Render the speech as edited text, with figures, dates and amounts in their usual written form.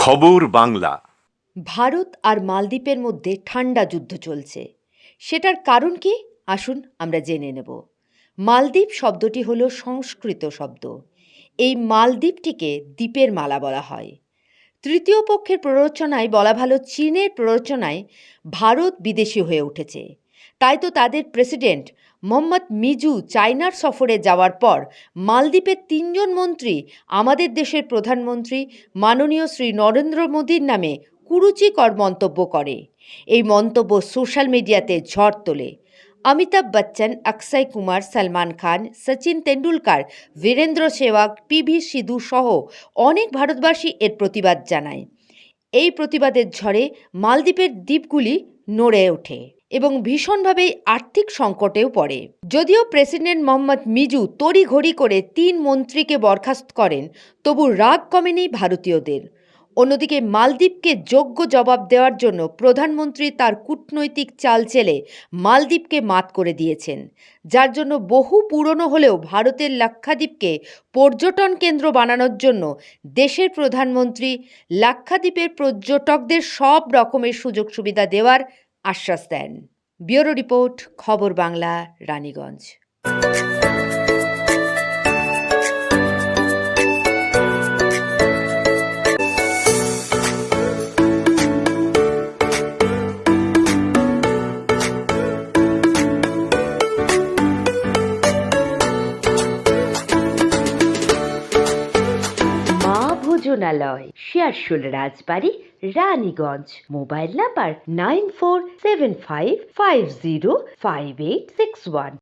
খবর বাংলা। ভারত আর মালদ্বীপের মধ্যে ঠান্ডা যুদ্ধ চলছে। সেটার কারণ কি? আসুন আমরা জেনে নেব। মালদ্বীপ শব্দটি হলো সংস্কৃত শব্দ। এই মালদ্বীপটিকে দ্বীপের মালা বলা হয়। তৃতীয় পক্ষের প্ররোচনায় বলা ভালো, চীনের প্ররোচনায় ভারত বিদেশি হয়ে উঠেছে। তাই তো তাদের প্রেসিডেন্ট মোহাম্মদ মিজু চায়নার সফরে যাওয়ার পর মালদ্বীপের ৩জন মন্ত্রী আমাদের দেশের প্রধানমন্ত্রী মাননীয় শ্রী নরেন্দ্র মোদীর নামে কুরুচিকর মন্তব্য করে। এই মন্তব্য সোশ্যাল মিডিয়াতে ঝড় তোলে। অমিতাভ বচ্চন, অক্ষয় কুমার, সলমান খান, সচিন তেন্ডুলকর, বীরেন্দ্র সেহবাগ, পিভি সিধু সহ অনেক ভারতবাসী এর প্রতিবাদ জানায়। এই প্রতিবাদের ঝড়ে মালদ্বীপের দ্বীপগুলি নড়ে ওঠে এবং ভীষণভাবে আর্থিক সংকটেও পড়ে। যদিও প্রেসিডেন্ট মোহাম্মদ মিজু তড়িঘড়ি করে ৩ মন্ত্রীকে বরখাস্ত করেন, তবু রাগ কমেনি ভারতীয়দের। অন্যদিকে মালদ্বীপকে যোগ্য জবাব দেওয়ার জন্য প্রধানমন্ত্রী তার কূটনৈতিক চাল চেলে মালদ্বীপকে মাত করে দিয়েছেন, যার জন্য বহু পুরনো হলেও ভারতের লাক্ষাদ্বীপকে পর্যটন কেন্দ্র বানানোর জন্য দেশের প্রধানমন্ত্রী লাক্ষাদ্বীপের পর্যটকদের সব রকমের সুযোগ সুবিধা দেওয়ার আশ্বাস দেন। ব্যুরো রিপোর্ট, খবর বাংলা, রানীগঞ্জ। মা ভোজনালয়, শেয়ারশোল রাজবাড়ি, রানীগঞ্জ। Mobile number 9475505861।